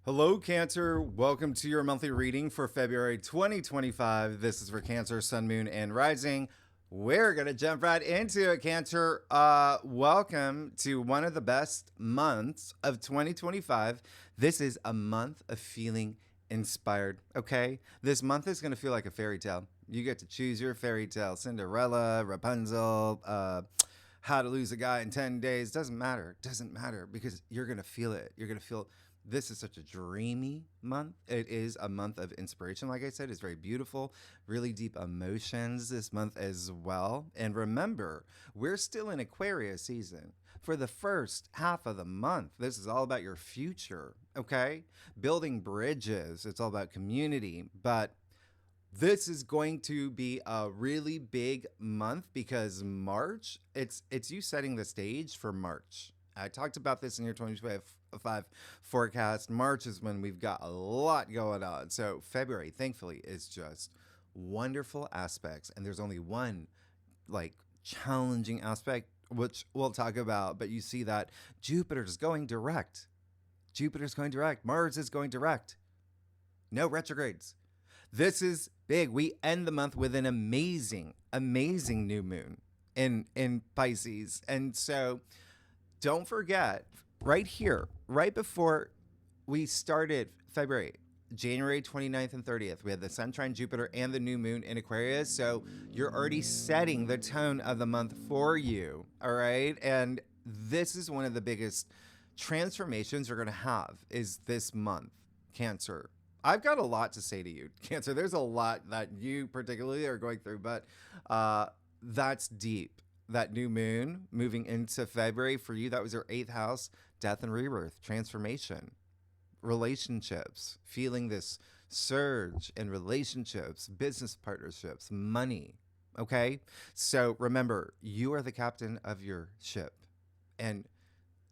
Hello, Cancer. Welcome to your monthly reading for February 2025. This is for Cancer, Sun, Moon, and Rising. We're going to jump right into it, Cancer. Welcome to one of the best months of 2025. This is a month of feeling inspired, okay? This month is going to feel like a fairy tale. You get to choose your fairy tale. Cinderella, Rapunzel, how to lose a guy in 10 days. Doesn't matter. Doesn't matter because you're going to feel it. You're going to feel this is such a dreamy month. It is a month of inspiration. Like I said, it's very beautiful, really deep emotions this month as well. And remember, we're still in Aquarius season. For the first half of the month, this is all about your future, okay? Building bridges. It's all about community. But this is going to be a really big month because March, it's you setting the stage for March. I talked about this in your 2025 forecast. March is when we've got a lot going on. So February, thankfully, is just wonderful aspects. And there's only one like challenging aspect, which we'll talk about. But you see that Jupiter's going direct. Jupiter's going direct. Mars is going direct. No retrogrades. This is big. We end the month with an amazing, amazing new moon in Pisces. And so don't forget, right here, right before we started February, January 29th and 30th, we had the Sun, Trine, Jupiter, and the new moon in Aquarius. So you're already setting the tone of the month for you, all right? And this is one of the biggest transformations you're going to have is this month, Cancer. I've got a lot to say to you, Cancer. There's a lot that you particularly are going through, but that's deep. That new moon moving into February for you, that was your 8th house, death and rebirth, transformation, relationships, feeling this surge in relationships, business partnerships, money. Okay. So remember, you are the captain of your ship and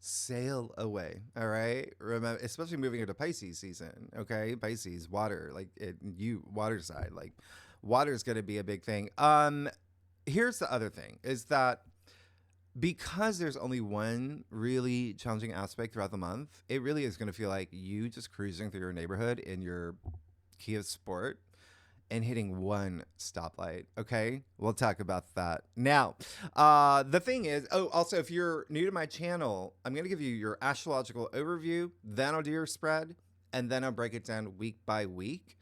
sail away. All right. Remember, especially moving into Pisces season. Okay. Pisces, water, like water side, like water is going to be a big thing. Here's the other thing is that because there's only one really challenging aspect throughout the month, it really is going to feel like you just cruising through your neighborhood in your Kia Sport and hitting one stoplight. Okay, we'll talk about that now. The thing is, also, if you're new to my channel, I'm going to give you your astrological overview, then I'll do your spread, and then I'll break it down week by week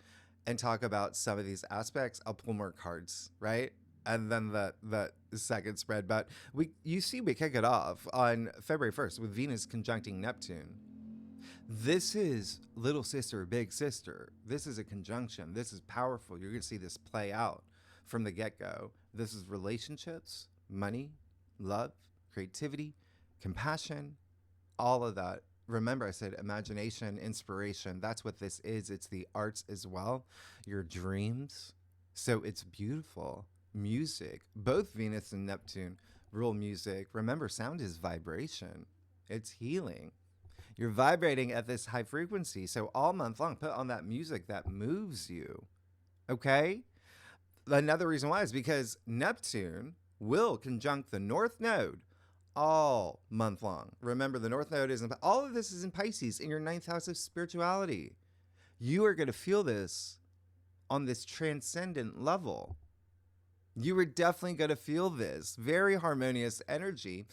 and talk about some of these aspects. I'll pull more cards, right? And then the second spread. But we kick it off on February 1st with Venus conjuncting Neptune. This is little sister, big sister. This is a conjunction. This is powerful. You're going to see this play out from the get-go. This is relationships, money, love, creativity, compassion, all of that. Remember, I said imagination, inspiration. That's what this is. It's the arts as well, your dreams. So it's beautiful. Music, both Venus and Neptune rule music. Remember, sound is vibration. It's healing. You're vibrating at this high frequency. So all month long, put on that music that moves you. Okay? Another reason why is because Neptune will conjunct the North Node all month long. Remember, the North Node is all of this is in Pisces in your 9th house of spirituality. You are going to feel this on this transcendent level. You are definitely going to feel this very harmonious energy.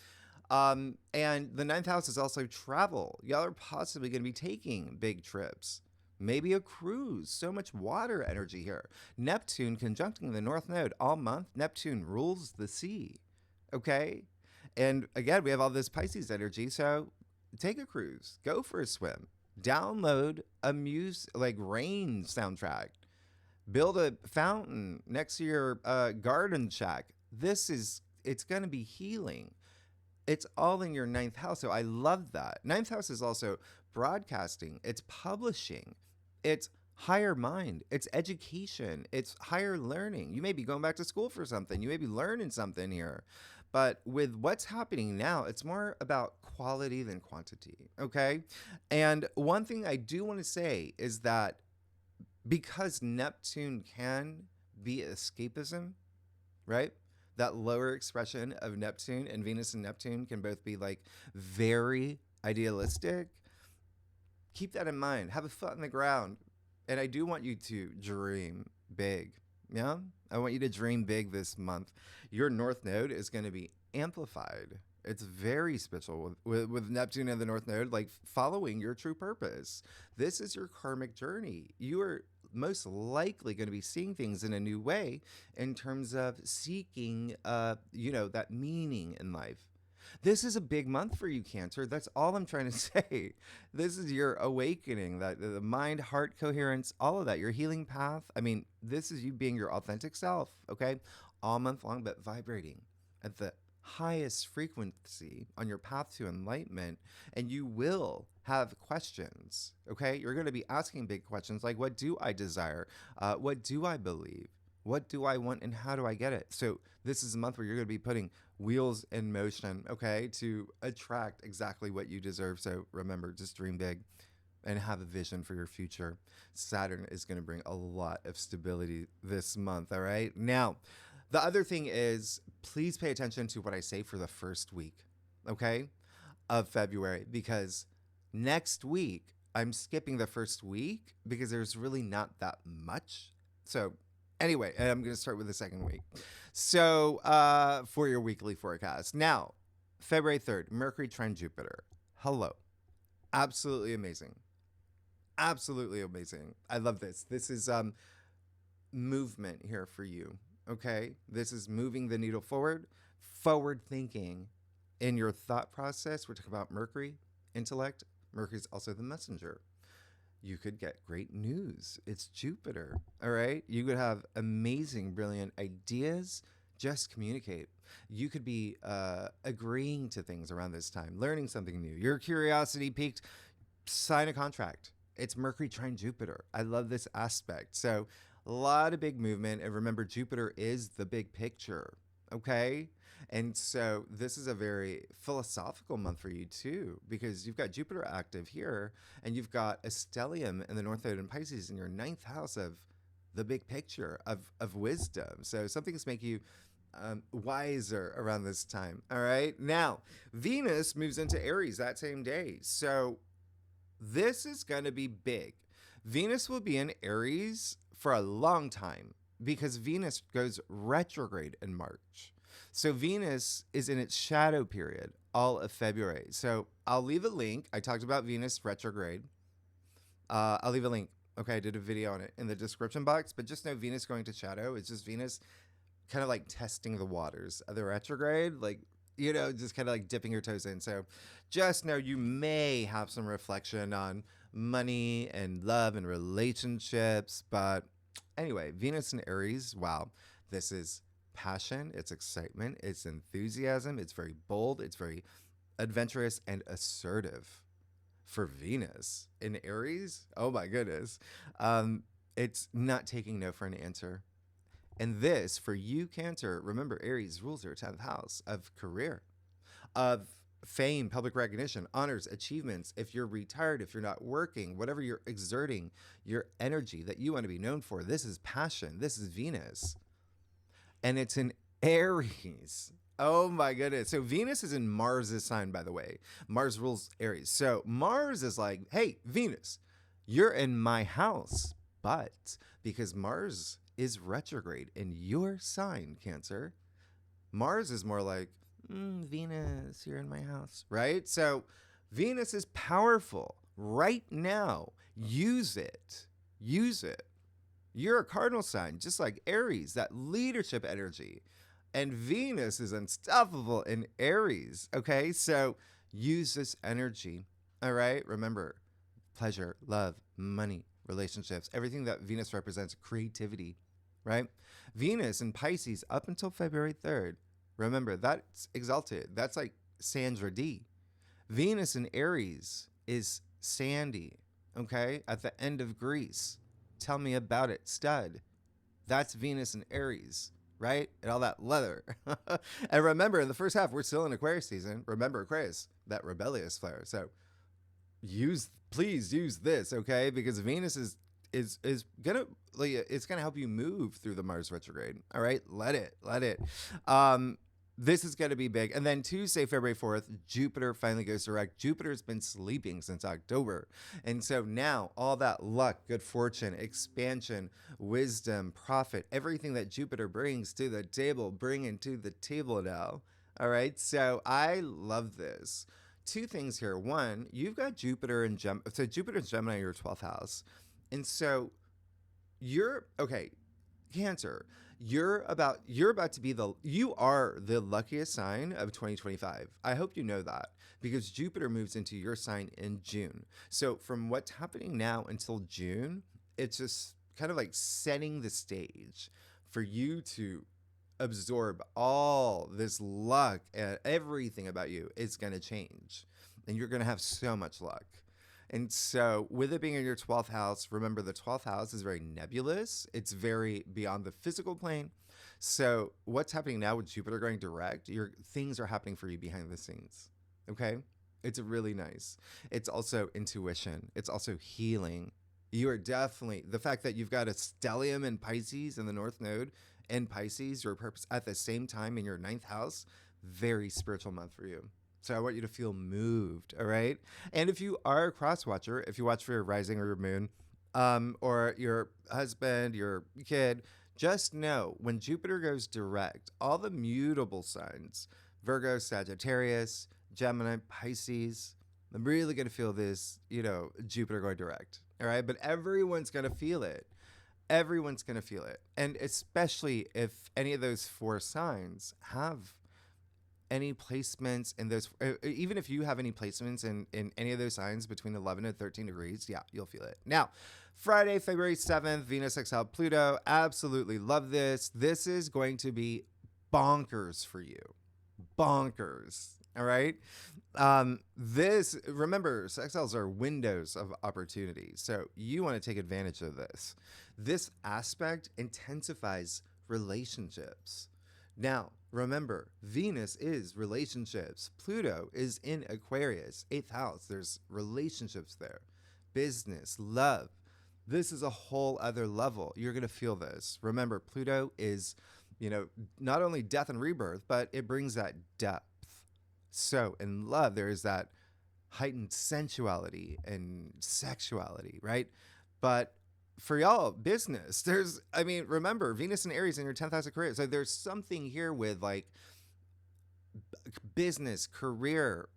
And the 9th house is also travel. Y'all are possibly going to be taking big trips, maybe a cruise. So much water energy here. Neptune conjuncting the North Node all month. Neptune rules the sea. Okay. And again, we have all this Pisces energy. So take a cruise, go for a swim, download a rain soundtrack. Build a fountain next to your garden shack. It's going to be healing. It's all in your 9th house. So I love that. 9th house is also broadcasting. It's publishing. It's higher mind. It's education. It's higher learning. You may be going back to school for something. You may be learning something here. But with what's happening now, it's more about quality than quantity. Okay. And one thing I do want to say is that because Neptune can be escapism, right? That lower expression of Neptune and Venus and Neptune can both be like very idealistic. keep that in mind. Have a foot on the ground. And I do want you to dream big. Yeah? I want you to dream big this month. Your North Node is going to be amplified. It's very special with Neptune and the North Node, like following your true purpose. This is your karmic journey. You are most likely going to be seeing things in a new way in terms of seeking, that meaning in life. This is a big month for you, Cancer. That's all I'm trying to say. This is your awakening, that the mind, heart coherence, all of that, your healing path. I mean, this is you being your authentic self, okay? All month long, but vibrating at the highest frequency on your path to enlightenment. And you will have questions, okay? You're going to be asking big questions like, what do I desire? What do I believe? What do I want and how do I get it? So this is a month where you're going to be putting wheels in motion, okay, to attract exactly what you deserve. So remember, just dream big and have a vision for your future. Saturn is going to bring a lot of stability this month, all right? Now, the other thing is, please pay attention to what I say for the first week, okay, of February, because next week, I'm skipping the first week because there's really not that much. So anyway, I'm going to start with the second week. So for your weekly forecast. Now, February 3rd, Mercury trine Jupiter. Hello. Absolutely amazing. Absolutely amazing. I love this. This is movement here for you. Okay? This is moving the needle forward, forward thinking in your thought process. We're talking about Mercury, intellect. Mercury's also the messenger. You could get great news. It's Jupiter, all right? You could have amazing, brilliant ideas. Just communicate. You could be agreeing to things around this time, learning something new. Your curiosity piqued, sign a contract. It's Mercury trine Jupiter. I love this aspect. So a lot of big movement. And remember, Jupiter is the big picture, okay? And so this is a very philosophical month for you too, because you've got Jupiter active here and you've got a stellium in the North Node in Pisces in your ninth house of the big picture of wisdom. So something's make you wiser around this time. All right. Now, Venus moves into Aries that same day. So this is going to be big. Venus will be in Aries for a long time because Venus goes retrograde in March. So Venus is in its shadow period all of February. So I'll leave a link. I talked about Venus retrograde. I'll leave a link. Okay, I did a video on it in the description box. But just know Venus going to shadow is just Venus kind of like testing the waters of the retrograde. Like, just kind of like dipping your toes in. So just know you may have some reflection on money and love and relationships. But anyway, Venus and Aries, wow, this is passion, it's excitement, it's enthusiasm, it's very bold, it's very adventurous and assertive. For Venus in Aries, oh my goodness, it's not taking no for an answer. And this, for you, Cancer, remember Aries rules your 10th house of career, of fame, public recognition, honors, achievements. If you're retired, if you're not working, whatever you're exerting, your energy that you want to be known for, this is passion, this is Venus. And it's in Aries. Oh my goodness. So Venus is in Mars' sign, by the way. Mars rules Aries. So Mars is like, hey, Venus, you're in my house. But because Mars is retrograde in your sign, Cancer, Mars is more like, Venus, you're in my house, right? So Venus is powerful right now. Use it. Use it. You're a cardinal sign, just like Aries, that leadership energy. And Venus is unstoppable in Aries, okay? So use this energy, all right? Remember, pleasure, love, money, relationships, everything that Venus represents, creativity, right? Venus in Pisces up until February 3rd. Remember, that's exalted. That's like Sandra D. Venus in Aries is Sandy, okay? At the end of Greece. Tell me about it, stud. That's Venus in Aries, right? And all that leather. And remember, in the first half, we're still in Aquarius season. Remember Aquarius, that rebellious fire. So please use this, okay? Because Venus is gonna, like, it's gonna help you move through the Mars retrograde. All right, let it. This is going to be big. And then Tuesday, February 4th, Jupiter finally goes direct. Jupiter's been sleeping since October. And so now all that luck, good fortune, expansion, wisdom, profit, everything that Jupiter brings to the table, bringing to the table now. All right. So I love this. Two things here. One, you've got Jupiter and So Jupiter and Gemini in your 12th house. And so you're okay. Cancer, you're about to be you are the luckiest sign of 2025. I hope you know that because Jupiter moves into your sign in June. So from what's happening now until June, it's just kind of like setting the stage for you to absorb all this luck, and everything about you is going to change and you're going to have so much luck. And so, with it being in your 12th house, remember the 12th house is very nebulous. It's very beyond the physical plane. So, what's happening now with Jupiter going direct, your things are happening for you behind the scenes. Okay? It's really nice. It's also intuition, it's also healing. You are definitely, the fact that you've got a stellium in Pisces in the North Node and Pisces, your purpose at the same time in your 9th house, very spiritual month for you. So I want you to feel moved, all right? And if you are a cross watcher, if you watch for your rising or your moon, or your husband, your kid, just know when Jupiter goes direct, all the mutable signs, Virgo, Sagittarius, Gemini, Pisces, I'm really going to feel this, Jupiter going direct, all right? But everyone's going to feel it. Everyone's going to feel it. And especially if any of those 4 signs have any placements in those, even if you have any placements in any of those signs between 11 and 13 degrees, yeah, you'll feel it. Now, Friday, February 7th, Venus exile Pluto. Absolutely love this. This is going to be bonkers for you. Bonkers. All right. Remember, sextiles are windows of opportunity. So you want to take advantage of this. This aspect intensifies relationships. Now, remember, Venus is relationships. Pluto is in Aquarius, 8th house. There's relationships there, business, love. This is a whole other level. You're going to feel this. Remember, Pluto is, not only death and rebirth, but it brings that depth. So in love, there is that heightened sensuality and sexuality, right? But for y'all, business, remember, Venus and Aries in your 10th house of career. So there's something here with like business, career,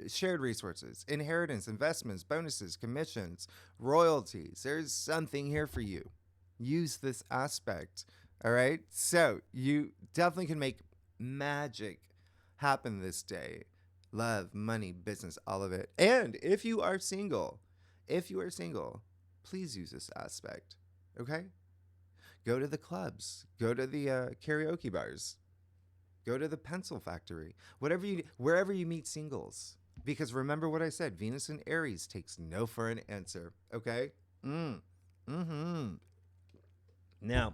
shared resources, inheritance, investments, bonuses, commissions, royalties. There's something here for you. Use this aspect. All right. So you definitely can make magic happen this day. Love, money, business, all of it. And if you are single, please use this aspect. Okay? Go to the clubs, go to the karaoke bars, go to the pencil factory, wherever you meet singles. Because remember what I said, Venus in Aries takes no for an answer. Okay? Now,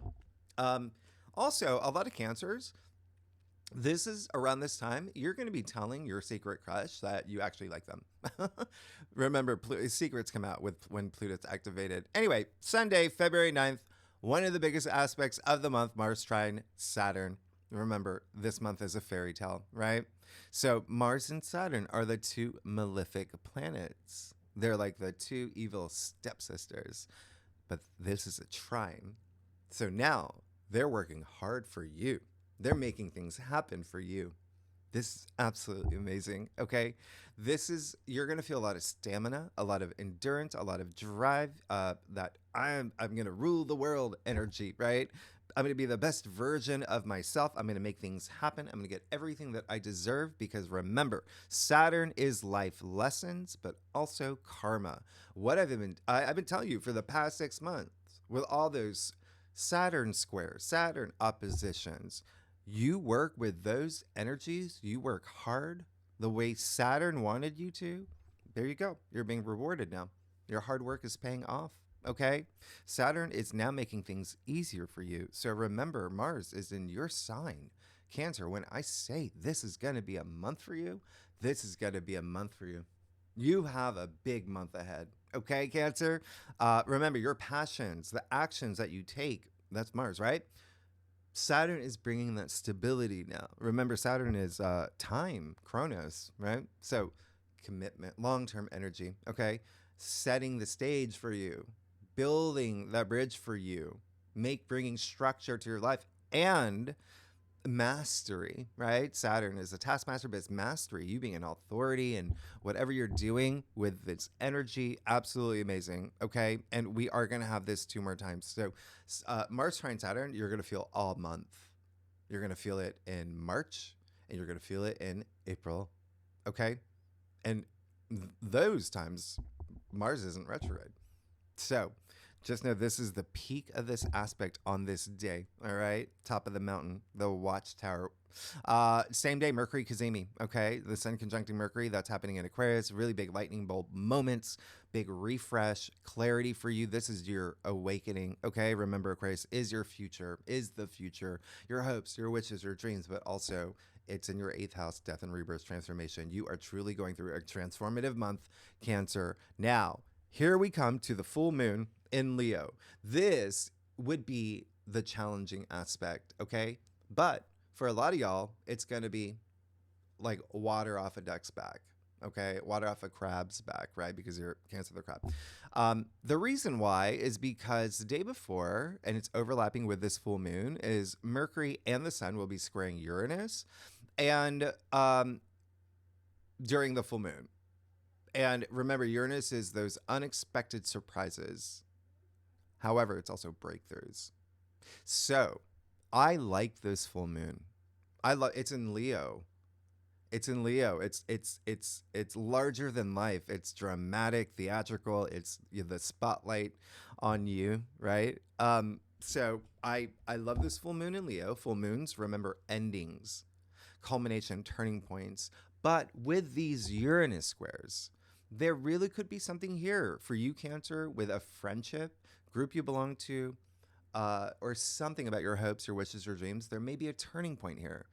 also, a lot of Cancers, this is around this time, you're going to be telling your secret crush that you actually like them. Remember, secrets come out when Pluto's activated. Anyway, Sunday, February 9th, one of the biggest aspects of the month, Mars trine Saturn. Remember, this month is a fairy tale, right? So Mars and Saturn are the 2 malefic planets. They're like the 2 evil stepsisters. But this is a trine. So now they're working hard for you. They're making things happen for you. This is absolutely amazing. Okay. You're going to feel a lot of stamina, a lot of endurance, a lot of drive, that I'm going to rule the world energy, right? I'm going to be the best version of myself. I'm going to make things happen. I'm going to get everything that I deserve because remember, Saturn is life lessons, but also karma. What I've been telling you for the past 6 months with all those Saturn squares, Saturn oppositions, you work with those energies, you work hard the way Saturn wanted you to. There you go. You're being rewarded now. Your hard work is paying off. Okay? Saturn is now making things easier for you. So remember, Mars is in your sign, Cancer. When I say this is going to be a month for you, this is going to be a month for you. You have a big month ahead. Okay, Cancer? Remember, your passions, the actions that you take, that's Mars, right? Saturn is bringing that stability now. Remember, Saturn is time, chronos, right? So commitment, long-term energy, okay? Setting the stage for you, building that bridge for you, bringing structure to your life and mastery, right? Saturn is a taskmaster, but it's mastery. You being an authority and whatever you're doing with its energy, absolutely amazing. Okay. And we are going to have this 2 more times. So, Mars trine Saturn, you're going to feel all month. You're going to feel it in March and you're going to feel it in April. Okay. And those times, Mars isn't retrograde. So, just know this is the peak of this aspect on this day. All right. Top of the mountain, the watchtower. Same day, Mercury Kazemi. Okay. The sun conjuncting Mercury. That's happening in Aquarius. Really big lightning bolt moments, big refresh, clarity for you. This is your awakening. Okay. Remember, Aquarius is your future, is the future, your hopes, your wishes, your dreams, but also it's in your 8th house, death and rebirth transformation. You are truly going through a transformative month, Cancer. Now, here we come to the full moon in Leo. This would be the challenging aspect, okay? But for a lot of y'all, it's going to be like water off a duck's back, okay? Water off a crab's back, right? Because you're Cancer the crab. The reason why is because the day before, and it's overlapping with this full moon, is Mercury and the sun will be squaring Uranus and during the full moon. And remember, Uranus is those unexpected surprises. However, it's also breakthroughs. So I like this full moon. It's in Leo. It's in Leo. It's larger than life. It's dramatic, theatrical. It's the spotlight on you, right? So I love this full moon in Leo. Full moons, remember, endings, culmination, turning points. But with these Uranus squares, there really could be something here for you, Cancer, with a friendship, group you belong to, or something about your hopes, your wishes, your dreams. There may be a turning point here,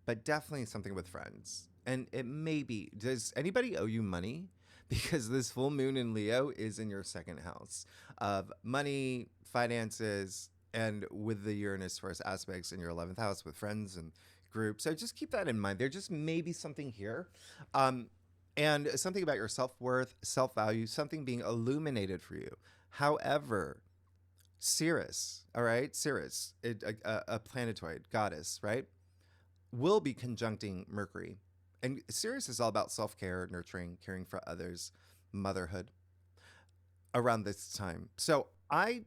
but definitely something with friends. And it may be, does anybody owe you money? Because this full moon in Leo is in your 2nd house of money, finances, and with the Uranus first aspects in your 11th house with friends and groups. So just keep that in mind. There just may be something here. And something about your self-worth, self-value, something being illuminated for you. However, Ceres, all right, Ceres, a planetoid goddess, right, will be conjuncting Mercury. And Ceres is all about self-care, nurturing, caring for others, motherhood around this time. So I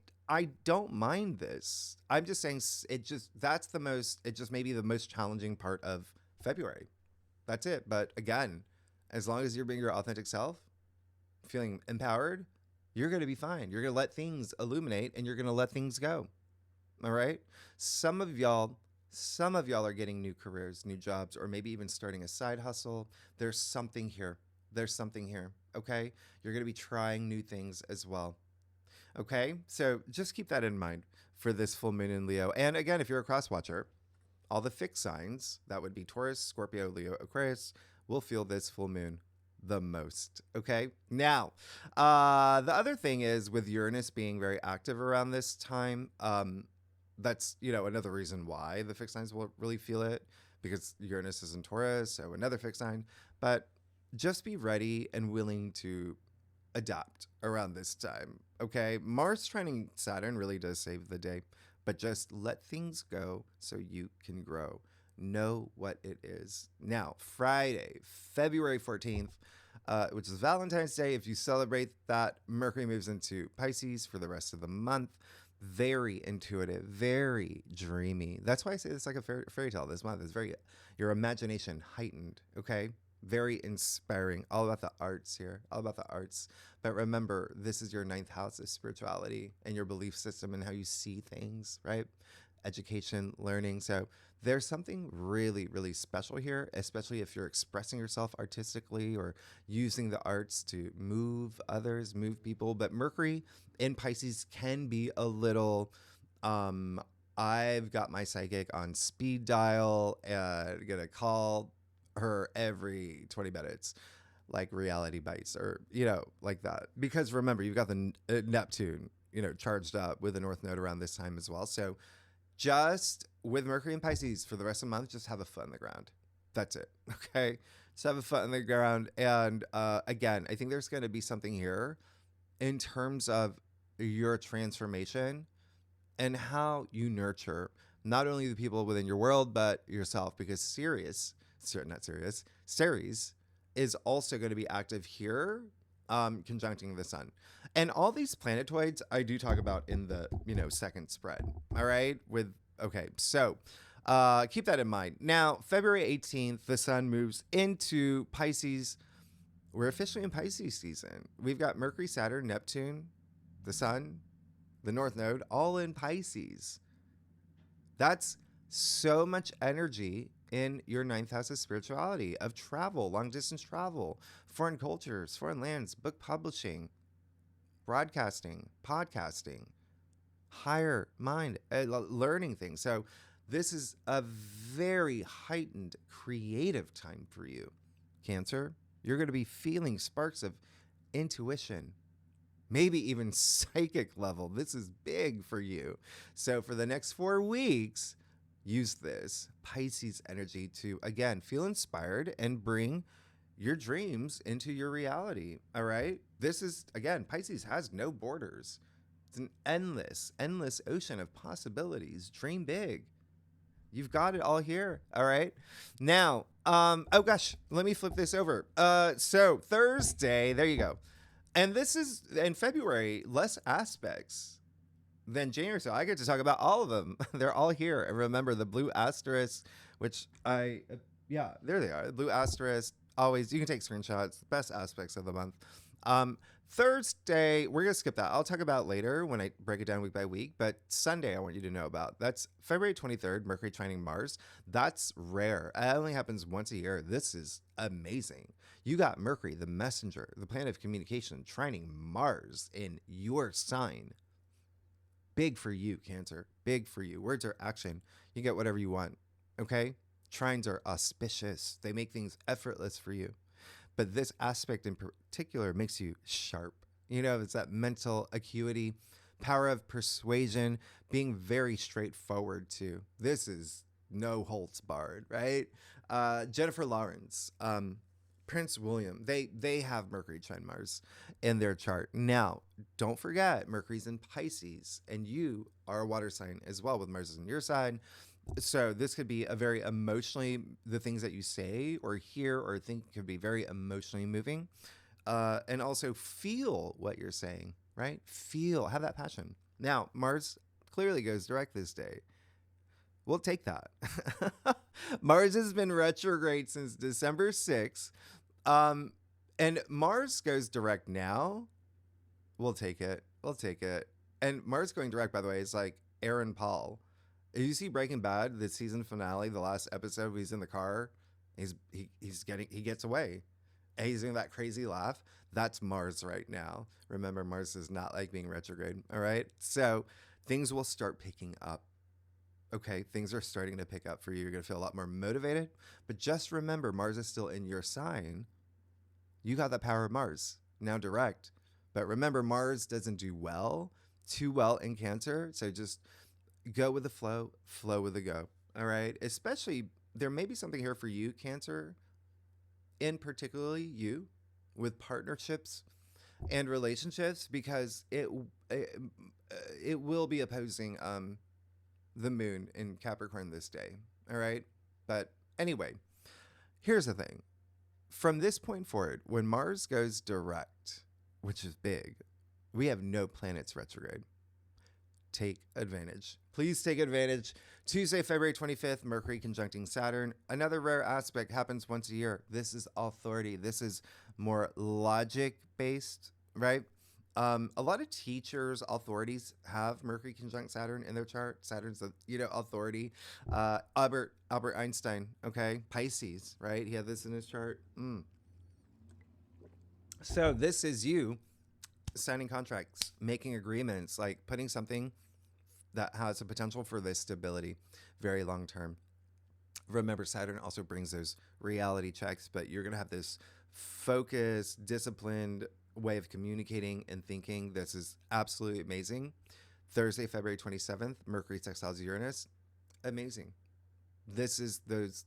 don't mind this. I'm just saying it just may be the most challenging part of February. That's it. But again, as long as you're being your authentic self, feeling empowered, you're going to be fine. You're going to let things illuminate and you're going to let things go. All right. Some of y'all are getting new careers, new jobs, or maybe even starting a side hustle. There's something here. Okay. You're going to be trying new things as well. Okay. So just keep that in mind for this full moon in Leo. And again, if you're a cross watcher, all the fixed signs, that would be Taurus, Scorpio, Leo, Aquarius, will feel this full moon the most. Okay. Now, the other thing is with Uranus being very active around this time, that's, another reason why the fixed signs will really feel it, because Uranus is in Taurus, so another fixed sign. But just be ready and willing to adapt around this time. Okay. Mars trining Saturn really does save the day, but just let things go so you can grow. Know what it is. Now, Friday, February 14th, which is Valentine's Day. If you celebrate that, Mercury moves into Pisces for the rest of the month. Very intuitive, very dreamy. That's why I say it's like a fairy tale this month. It's very, your imagination heightened, okay? Very inspiring. All about the arts here, all about the arts. But remember, this is your 9th house of spirituality and your belief system and how you see things, right? Education, learning. So there's something really, really special here, especially if you're expressing yourself artistically or using the arts to move others, move people. But Mercury in Pisces can be a little, I've got my psychic on speed dial and gonna call her every 20 minutes, like reality bites or, like that. Because remember, you've got the Neptune, charged up with the North Node around this time as well. So just with Mercury and Pisces for the rest of the month, just have a foot on the ground. That's it. Okay. Just have a foot on the ground. And again, I think there's going to be something here in terms of your transformation and how you nurture not only the people within your world, but yourself, because Ceres is also going to be active here, conjuncting the sun. And all these planetoids I do talk about in the, second spread. All right. So keep that in mind. Now, February 18th, the sun moves into Pisces. We're officially in Pisces season. We've got Mercury, Saturn, Neptune, the sun, the North Node, all in Pisces. That's so much energy in your ninth house of spirituality, of travel, long distance travel, foreign cultures, foreign lands, book publishing, broadcasting, podcasting, higher mind, learning things. So this is a very heightened creative time for you, Cancer. You're going to be feeling sparks of intuition, maybe even psychic level. This is big for you. So for the next 4 weeks, use this Pisces energy to, again, feel inspired and bring your dreams into your reality. All right. This is, again, Pisces has no borders. It's an endless ocean of possibilities. Dream big. You've got it all here. All right. Now, oh gosh, let me flip this over. So Thursday, there you go. And this is in February, less aspects than January. So I get to talk about all of them. They're all here. And remember the blue asterisk, which there they are. The blue asterisk, always, you can take screenshots, best aspects of the month. Thursday, we're going to skip that. I'll talk about later when I break it down week by week. But Sunday, I want you to know about. That's February 23rd, Mercury trining Mars. That's rare. It only happens once a year. This is amazing. You got Mercury, the messenger, the planet of communication, trining Mars in your sign. Big for you, Cancer. Big for you. Words are action. You get whatever you want. Okay? Trines are auspicious. They make things effortless for you. But this aspect in particular makes you sharp. It's that mental acuity, power of persuasion, being very straightforward too. This is no holds barred, right? Jennifer Lawrence, Prince William, they have Mercury trine Mars in their chart. Now, don't forget, Mercury's in Pisces, and you are a water sign as well with Mars in your sign. So this could be a very the things that you say or hear or think could be very emotionally moving. And also feel what you're saying, right? Have that passion. Now, Mars clearly goes direct this day. We'll take that. Mars has been retrograde since December 6th. And Mars goes direct now. We'll take it. And Mars going direct, by the way, is like Aaron Paul. If you see Breaking Bad, the season finale, the last episode, he's in the car, he gets away, and he's doing that crazy laugh. That's Mars right now. Remember, Mars does not like being retrograde. All right, so things will start picking up. Okay, things are starting to pick up for you. You're gonna feel a lot more motivated. But just remember, Mars is still in your sign. You got the power of Mars now direct. But remember, Mars doesn't do too well in Cancer. So just go with the flow with the go. All right. Especially, there may be something here for you, Cancer, in particularly you, with partnerships and relationships, because it will be opposing the moon in Capricorn this day. All right. But anyway, here's the thing. From this point forward, when Mars goes direct, which is big, we have no planets retrograde. Take advantage. Please take advantage. Tuesday, February 25th, Mercury conjuncting Saturn. Another rare aspect happens once a year. This is authority. This is more logic-based, right? A lot of teachers, authorities have Mercury conjunct Saturn in their chart. Saturn's the, authority. Albert Einstein, okay? Pisces, right? He had this in his chart. So this is you signing contracts, making agreements, like putting something that has a potential for this stability, very long term. Remember, Saturn also brings those reality checks, but you're going to have this focused, disciplined way of communicating and thinking. This is absolutely amazing. Thursday, February 27th, Mercury sextiles Uranus. Amazing. This is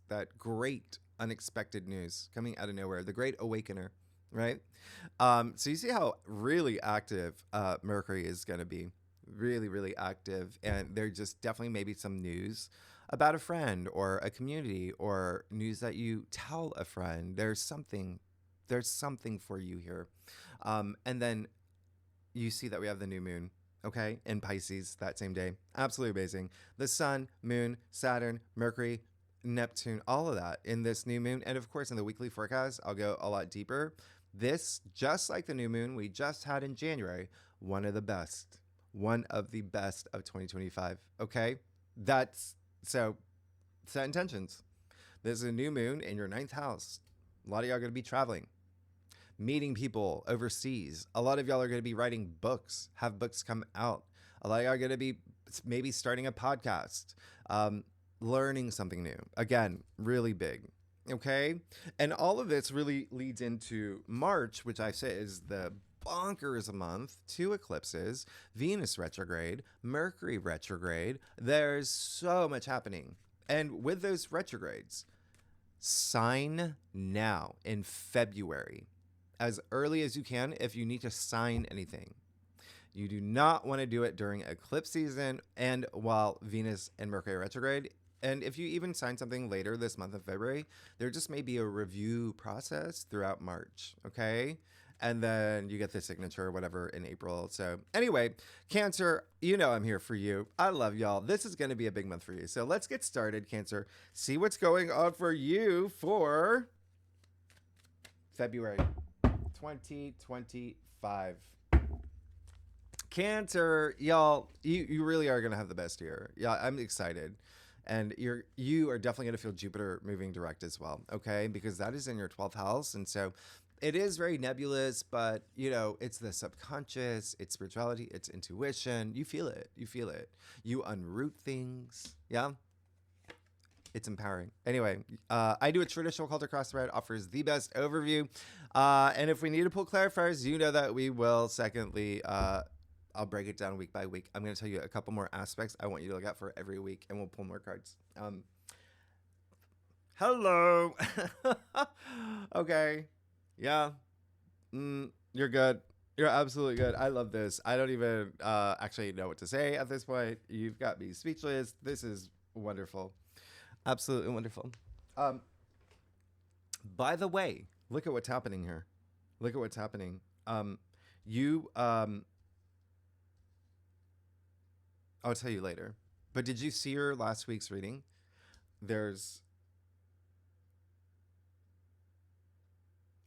that great unexpected news coming out of nowhere, the great awakener, right? So you see how really active Mercury is going to be, really, really active. And there just definitely maybe some news about a friend or a community or news that you tell a friend. There's something for you here. And then you see that we have the new moon, okay, in Pisces that same day. Absolutely amazing. The sun, moon, Saturn, Mercury, Neptune, all of that in this new moon. And of course, in the weekly forecast, I'll go a lot deeper. This, just like the new moon we just had in January, one of the best of 2025, okay? That's, so set intentions. This is a new moon in your 9th house. A lot of y'all are going to be traveling, meeting people overseas. A lot of y'all are going to be writing books, have books come out. A lot of y'all are going to be maybe starting a podcast, learning something new. Again, really big. Okay. And all of this really leads into March, which I say is the bonkers month. 2 eclipses, Venus retrograde, Mercury retrograde. There's so much happening. And with those retrogrades, sign now in February, as early as you can if you need to sign anything. You do not want to do it during eclipse season and while Venus and Mercury retrograde. And if you even sign something later this month of February, there just may be a review process throughout March, okay? And then you get the signature or whatever in April. So anyway, Cancer, you know I'm here for you. I love y'all. This is going to be a big month for you. So let's get started, Cancer. See what's going on for you for February 2025. Cancer, y'all, you really are going to have the best year. Yeah, I'm excited. And you are definitely going to feel Jupiter moving direct as well, okay? Because that is in your 12th house. And so it is very nebulous, but, you know, it's the subconscious, it's spirituality, it's intuition. You feel it. You feel it. You unroot things. Yeah? It's empowering. Anyway, I do a traditional cult across thread, offers the best overview. And if we need to pull clarifiers, you know that we will. Secondly, I'll break it down week by week. I'm going to tell you a couple more aspects I want you to look at for every week, and we'll pull more cards. Hello. Okay. Yeah. You're good. You're absolutely good. I love this. I don't even actually know what to say at this point. You've got me speechless. This is wonderful. Absolutely wonderful. By the way, look at what's happening here. Look at what's happening. I'll tell you later. But did you see your last week's reading?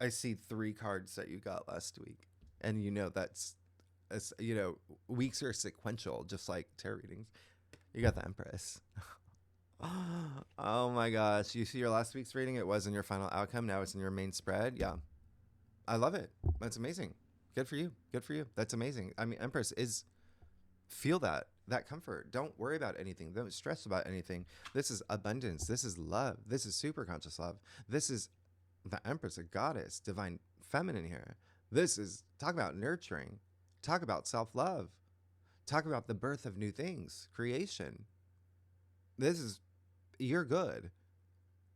I see 3 cards that you got last week. And you know weeks are sequential, just like tarot readings. You got the Empress. Oh my gosh. You see your last week's reading? It was in your final outcome. Now it's in your main spread. Yeah. I love it. That's amazing. Good for you. Good for you. That's amazing. I mean, Empress is... Feel that comfort. Don't worry about anything. Don't stress about anything. This is abundance. This is love. This is super conscious love. This is the Empress, a goddess, divine feminine here. This is, talk about nurturing. Talk about self-love. Talk about the birth of new things, creation. You're good.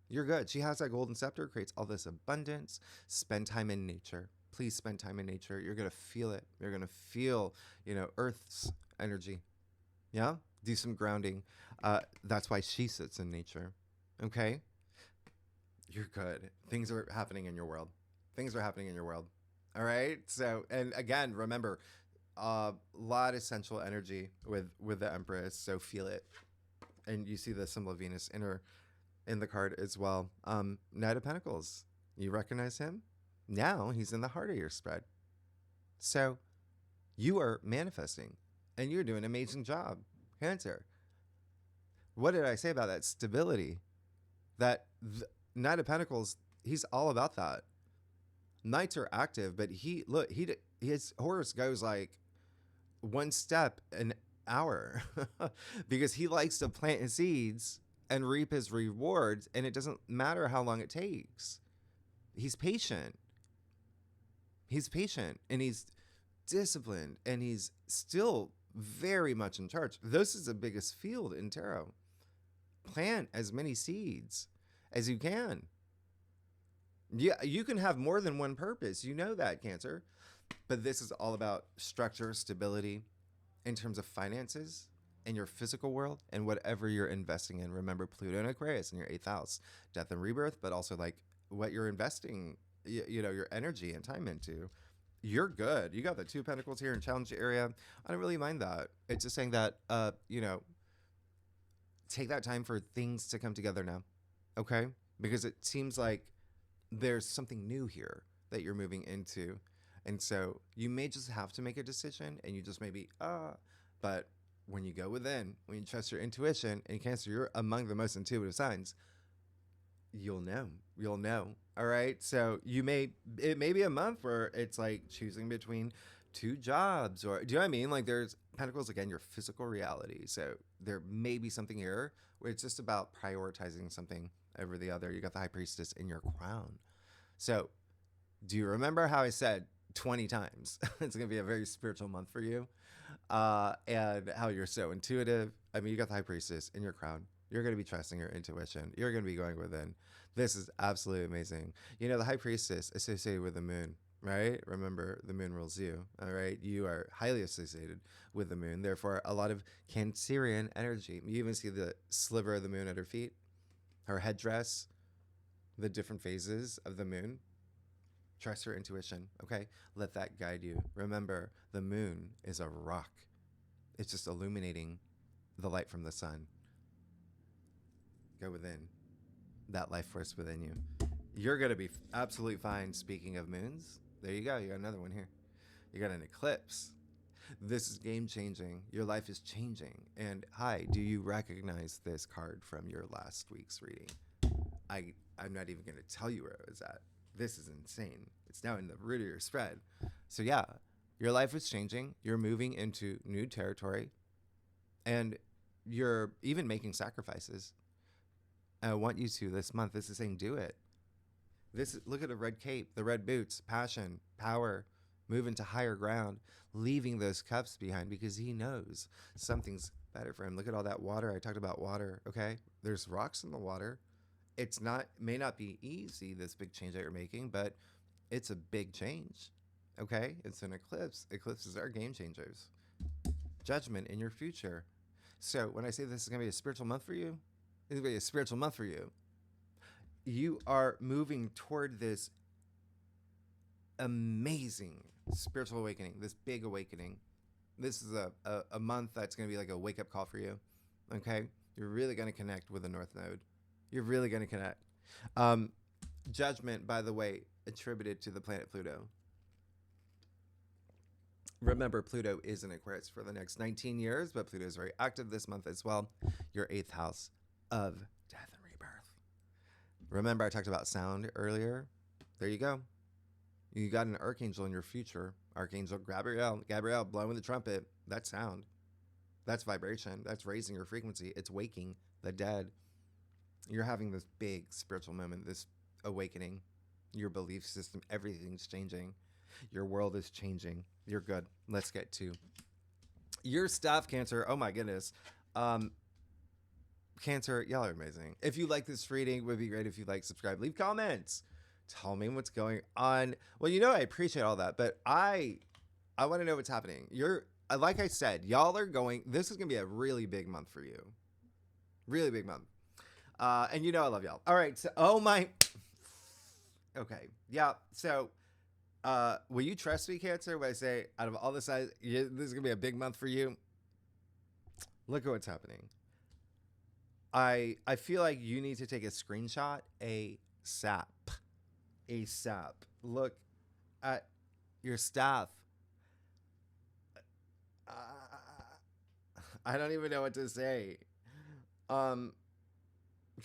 You're good. She has that golden scepter, creates all this abundance. Spend time in nature. Please spend time in nature. You're going to feel it. You're going to feel, Earth's energy. Yeah? Do some grounding. That's why she sits in nature. Okay? You're good. Things are happening in your world. Things are happening in your world. All right? So, and again, remember, a lot of sensual energy with the Empress. So feel it. And you see the symbol of Venus in the card as well. Knight of Pentacles. You recognize him? Now he's in the heart of your spread. So you are manifesting and you're doing an amazing job, Cancer. What did I say about that stability? That Knight of Pentacles, he's all about that. Knights are active, but his horse goes like one step an hour because he likes to plant his seeds and reap his rewards, and it doesn't matter how long it takes. He's patient. He's patient and he's disciplined and he's still very much in charge. This is the biggest field in tarot. Plant as many seeds as you can. Yeah, you can have more than one purpose. You know that, Cancer. But this is all about structure, stability in terms of finances in your physical world and whatever you're investing in. Remember, Pluto and Aquarius in your 8th house, death and rebirth, but also like what you're investing, your energy and time into. You're good. You got the 2 Pentacles here in challenge area. I don't really mind that. It's just saying that, take that time for things to come together now. Okay? Because it seems like there's something new here that you're moving into. And so you may just have to make a decision and you just maybe, but when you go within, when you trust your intuition, and Cancer, you're among the most intuitive signs, you'll know. All right. So it may be a month where it's like choosing between 2 jobs, or do you know what I mean? Like there's Pentacles, again, your physical reality. So there may be something here where it's just about prioritizing something over the other. You got the High Priestess in your crown. So do you remember how I said 20 times it's going to be a very spiritual month for you, and how you're so intuitive? I mean, you got the High Priestess in your crown. You're going to be trusting your intuition. You're going to be going within. This is absolutely amazing. The High Priestess associated with the moon, right? Remember, the moon rules you, all right? You are highly associated with the moon. Therefore, a lot of Cancerian energy. You even see the sliver of the moon at her feet, her headdress, the different phases of the moon. Trust your intuition, okay? Let that guide you. Remember, the moon is a rock. It's just illuminating the light from the sun. Go within. That life force within you. You're going to be absolutely fine. Speaking of moons, there you go. You got another one here. You got an eclipse. This is game changing. Your life is changing. And hi, do you recognize this card from your last week's reading? I'm not even going to tell you where it was at. This is insane. It's now in the root of your spread. So yeah, your life is changing. You're moving into new territory. And you're even making sacrifices. I want you to this month. This is saying do it. Look at the red cape, the red boots, passion, power, move into higher ground, leaving those cups behind because he knows something's better for him. Look at all that water. I talked about water, okay? There's rocks in the water. May not be easy, this big change that you're making, but it's a big change, okay? It's an eclipse. Eclipses are game changers. Judgment in your future. So when I say this is going to be a spiritual month for you, it's going to be a spiritual month for you. You are moving toward this amazing spiritual awakening, this big awakening. This is a month that's going to be like a wake-up call for you, okay? You're really going to connect with the North Node. You're really going to connect. Judgment, by the way, attributed to the planet Pluto. Remember, Pluto is in Aquarius for the next 19 years, but Pluto is very active this month as well. Your 8th house of death and rebirth. Remember, I talked about sound earlier? There you go. You got an archangel in your future. Archangel Gabriel, blowing the trumpet. That's sound. That's vibration. That's raising your frequency. It's waking the dead. You're having this big spiritual moment, this awakening. Your belief system, everything's changing. Your world is changing. You're good. Let's get to your stuff, Cancer. Oh my goodness. Cancer, y'all are amazing. If you like this reading, it would be great if you like, subscribe, leave comments. Tell me what's going on. Well, I appreciate all that, but I want to know what's happening. Like I said, y'all are going, this is going to be a really big month for you. Really big month. And I love y'all. All right. So, okay. Yeah. So, will you trust me, Cancer, when I say out of all the sides, this is going to be a big month for you? Look at what's happening. I feel like you need to take a screenshot ASAP. ASAP. Look at your staff. I don't even know what to say. Can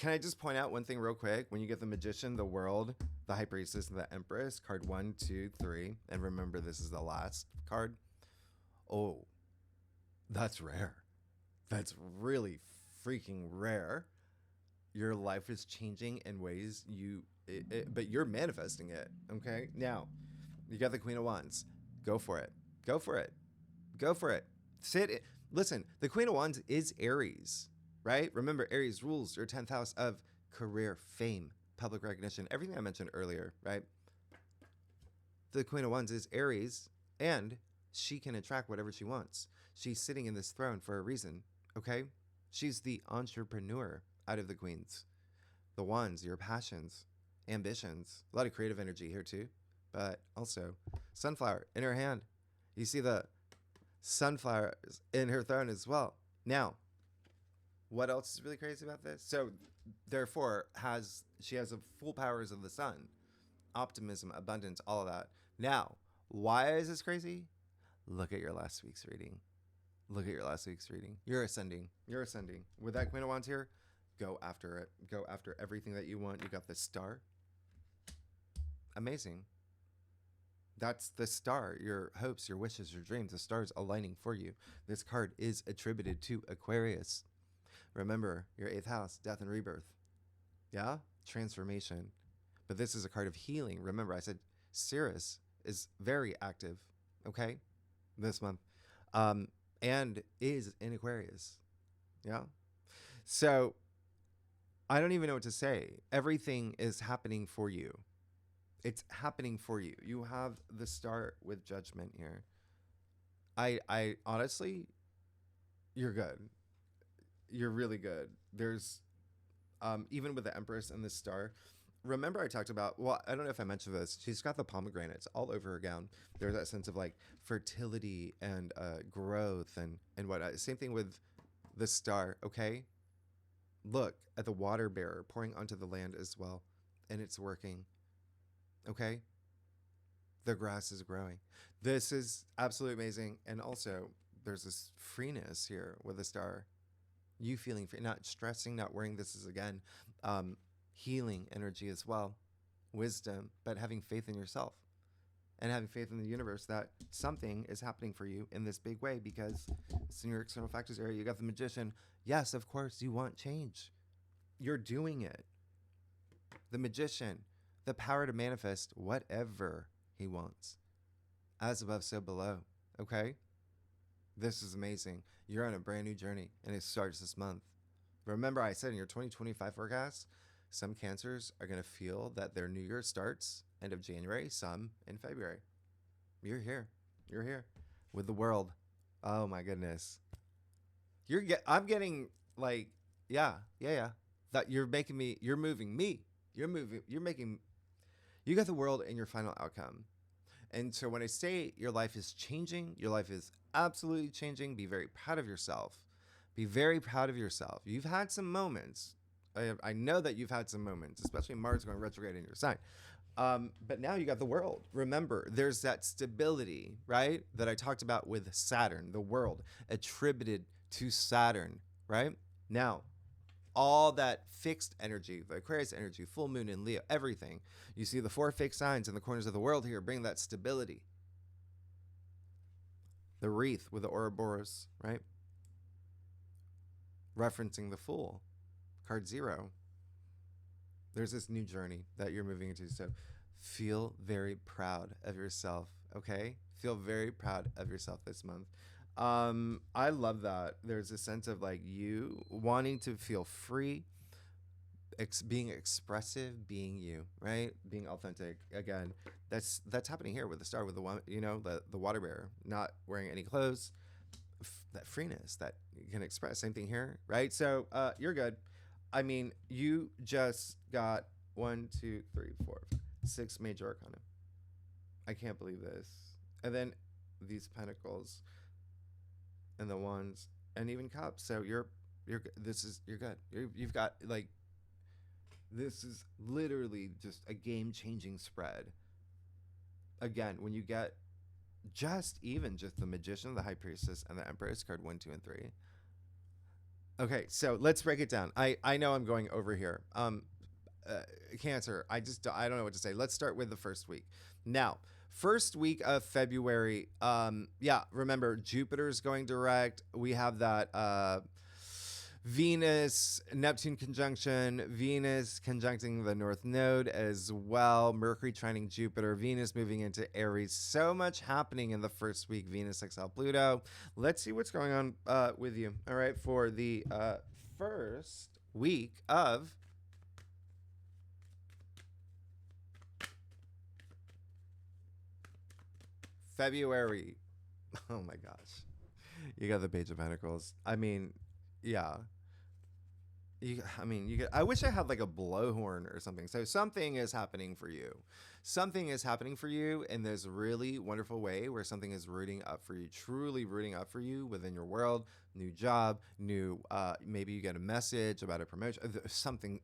I just point out one thing real quick? When you get the Magician, the World, the High Priestess, and the Empress, card 1, 2, 3, and remember this is the last card. Oh, that's rare. That's really freaking rare. Your life is changing in ways but you're manifesting it, okay? Now, you got the Queen of Wands. Go for it. Go for it. Go for it. Listen, the Queen of Wands is Aries, right? Remember, Aries rules your 10th house of career, fame, public recognition, everything I mentioned earlier, right? The Queen of Wands is Aries, and she can attract whatever she wants. She's sitting in this throne for a reason, okay? She's the entrepreneur out of the queens. The Wands, your passions, ambitions, a lot of creative energy here too, but also sunflower in her hand. You see the sunflowers in her throne as well. Now, what else is really crazy about this? So, therefore, she has the full powers of the sun, optimism, abundance, all of that. Now, why is this crazy? Look at your last week's reading. Look at your last week's reading. You're ascending. You're ascending. With that Queen of Wands here, go after it. Go after everything that you want. You got the star. Amazing. That's the star. Your hopes, your wishes, your dreams. The star's aligning for you. This card is attributed to Aquarius. Remember, your 8th house, death and rebirth. Yeah? Transformation. But this is a card of healing. Remember, I said Sirius is very active, okay, this month, and is in Aquarius. Yeah? So, I don't even know what to say. Everything is happening for you. It's happening for you. You have the star with judgment here. I honestly, you're good. You're really good. There's, even with the Empress and the star, remember I talked about, well, I don't know if I mentioned this. She's got the pomegranates all over her gown. There's that sense of like fertility and growth and whatnot. Same thing with the star, okay? Look at the water bearer pouring onto the land as well. And it's working, okay? The grass is growing. This is absolutely amazing. And also, there's this freeness here with the star. You feeling free, not stressing, not worrying. This is, again, healing energy as well, wisdom, but having faith in yourself and having faith in the universe that something is happening for you in this big way, because it's in your external factors area. You got the Magician. Yes, of course, you want change. You're doing it. The Magician, the power to manifest whatever he wants. As above, so below. Okay? This is amazing. You're on a brand new journey, and it starts this month. Remember, I said in your 2025 forecast, some Cancers are going to feel that their new year starts end of January, some in February. You're here. You're here with the world. Oh my goodness. I'm getting like, yeah. That you're making me, you're moving me. You're making, you got the world in your final outcome. And so when I say your life is changing, your life is absolutely changing, be very proud of yourself. Be very proud of yourself. You've had some moments. I know that you've had some moments, especially Mars going retrograde in your sign. But now you got the world. Remember, there's that stability, right? That I talked about with Saturn, the world attributed to Saturn, right? Now, all that fixed energy, the Aquarius energy, full moon in Leo, everything. You see the 4 fixed signs in the corners of the world here bring that stability. The wreath with the Ouroboros, right? Referencing the Fool, card 0. There's this new journey that you're moving into. So feel very proud of yourself, okay? Feel very proud of yourself this month. I love that. There's a sense of like you wanting to feel free, being expressive, being you, right? Being authentic. Again, that's happening here with the star, with the one, the water bearer, not wearing any clothes. That freeness that you can express. Same thing here, right? So you're good. I mean, you just got 1, 2, 3, 4, 5, 6 major arcana. I can't believe this. And then these pentacles and the wands and even cups. So you're good. You've got like, this is literally just a game-changing spread. Again, when you get just the Magician, the High Priestess, and the Empress, card 1, 2, and 3. Okay, so let's break it down. I know I'm going over here. Cancer, I don't know what to say. Let's start with the first week. Now, first week of February, remember, Jupiter's going direct. We have that Venus, Neptune conjunction, Venus conjuncting the North Node as well, Mercury trining Jupiter, Venus moving into Aries. So much happening in the first week, Venus exile Pluto. Let's see what's going on with you, all right, for the first week of February. Oh my gosh. You got the Page of Pentacles. I mean, yeah. I wish I had like a blowhorn or something. So something is happening for you. Something is happening for you in this really wonderful way where something is rooting up for you, truly rooting up for you within your world. New job, new, maybe you get a message about a promotion, something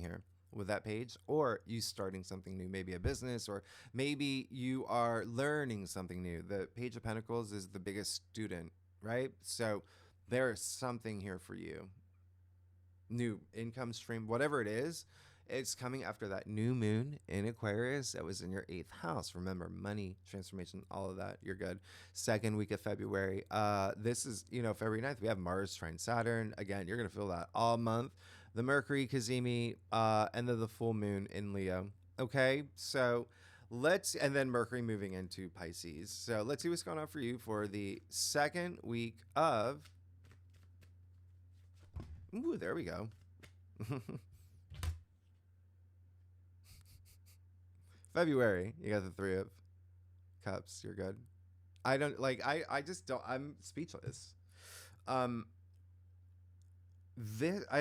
here with that page, or you starting something new, maybe a business, or maybe you are learning something new. The Page of Pentacles is the biggest student, right? So there's something here for you. New income stream, whatever it is, it's coming after that new moon in Aquarius that was in your 8th house. Remember, money, transformation, all of that. You're good. Second week of February. This is, February 9th. We have Mars trine Saturn. Again, you're going to feel that all month. The Mercury, Kazemi, and then the full moon in Leo. Okay, so and then Mercury moving into Pisces. So let's see what's going on for you for the second week of, ooh, there we go. February, you got the 3 of Cups. You're good. I just don't, I'm speechless. I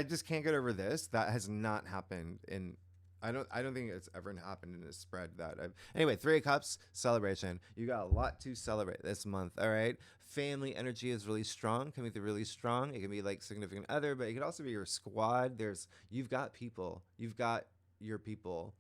just can't get over this. That has not happened in, I don't think it's ever happened in a spread that anyway, 3 of Cups, celebration. You got a lot to celebrate this month, all right? Family energy is really strong, coming through really strong. It can be like significant other, but it could also be your squad. You've got people. You've got your people.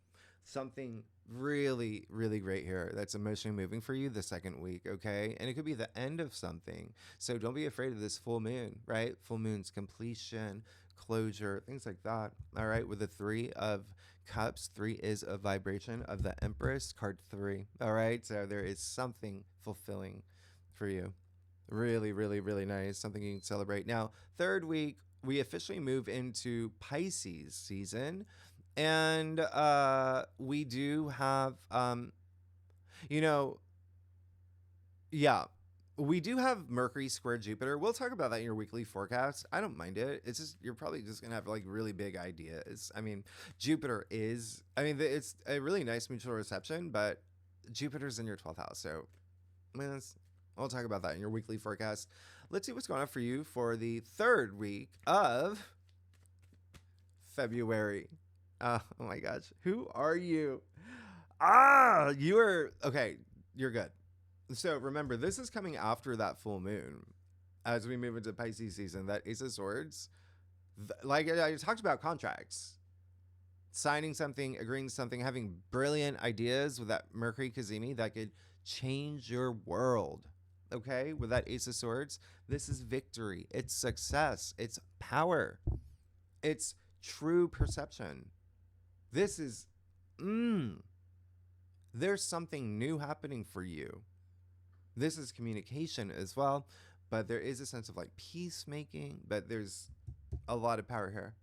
Something really, really great here that's emotionally moving for you the second week, okay? And it could be the end of something. So don't be afraid of this full moon, right? Full moon's completion, closure, things like that, all right? With the 3 of Cups, 3 is a vibration of the Empress, card 3, all right? So there is something fulfilling for you. Really, really, really nice. Something you can celebrate. Now, third week, we officially move into Pisces season. And we do have, we do have Mercury square Jupiter. We'll talk about that in your weekly forecast. I don't mind it. It's just, you're probably just going to have like really big ideas. I mean, Jupiter is, it's a really nice mutual reception, but Jupiter's in your 12th house. So, I'll talk about that in your weekly forecast. Let's see what's going on for you for the third week of February. Oh my gosh. Who are you? You are, okay, you're good. So remember, this is coming after that full moon as we move into Pisces season, that Ace of Swords. Like I talked about contracts, signing something, agreeing to something, having brilliant ideas with that Mercury Kazemi that could change your world. Okay, with that Ace of Swords, this is victory. It's success. It's power. It's true perception. This is, there's something new happening for you. This is communication as well, but there is a sense of like peacemaking, but there's a lot of power here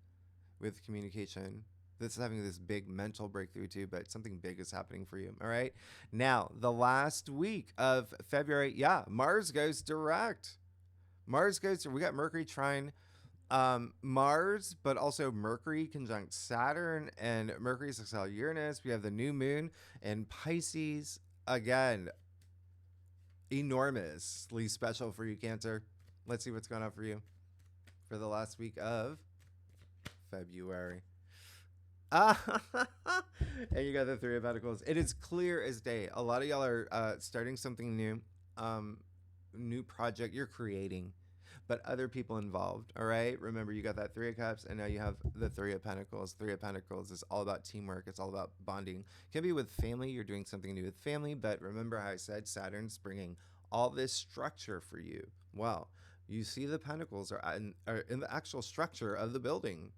with communication. This is having this big mental breakthrough too, but something big is happening for you. All right. Now, the last week of February, Mars goes direct. We got Mercury trine Mars, but also Mercury conjunct Saturn and Mercury's exile Uranus. We have the new moon in Pisces. Again, enormously special for you, Cancer. Let's see what's going on for you for the last week of February. And you got the 3 of Pentacles. It is clear as day. A lot of y'all are starting something new, new project you're creating, but other people involved. All right. Remember, you got that 3 of Cups, and now you have the 3 of Pentacles. 3 of Pentacles is all about teamwork. It's all about bonding. It can be with family. You're doing something new with family, but remember how I said Saturn's bringing all this structure for you. Well, you see the Pentacles are in the actual structure of the building.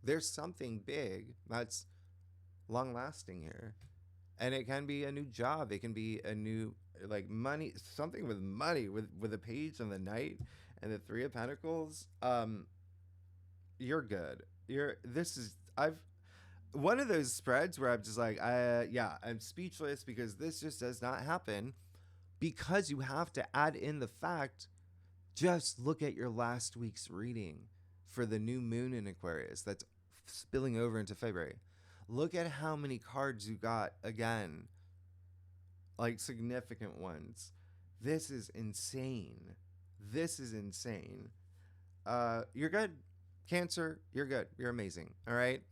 There's something big that's long lasting here. And it can be a new job. It can be a new, like, money, something with money, with a page and the knight and the 3 of Pentacles. you're good. I've one of those spreads where I'm just like, I'm speechless because this just does not happen, because you have to add in the fact, just look at your last week's reading for the new moon in Aquarius that's spilling over into February. Look at how many cards you got again, like significant ones. This is insane. This is insane. You're good. Cancer, you're good. You're amazing. All right.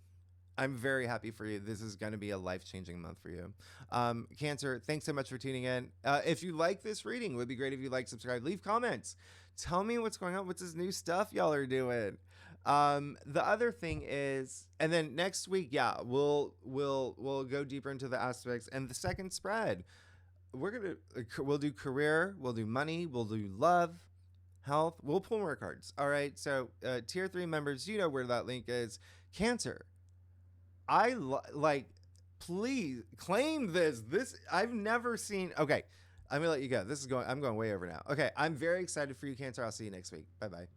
I'm very happy for you. This is going to be a life-changing month for you. Cancer, thanks so much for tuning in. If you like this reading, it would be great if you like, subscribe, leave comments. Tell me what's going on. What's this new stuff y'all are doing? The other thing is, and then next week, we'll go deeper into the aspects and the second spread. We'll do career, we'll do money, we'll do love, health. We'll pull more cards. All right. So tier 3 members, you know where that link is. Cancer. Please claim this. I've never seen. Okay, I'm gonna let you go. I'm going way over now. Okay, I'm very excited for you, Cancer. I'll see you next week. Bye bye.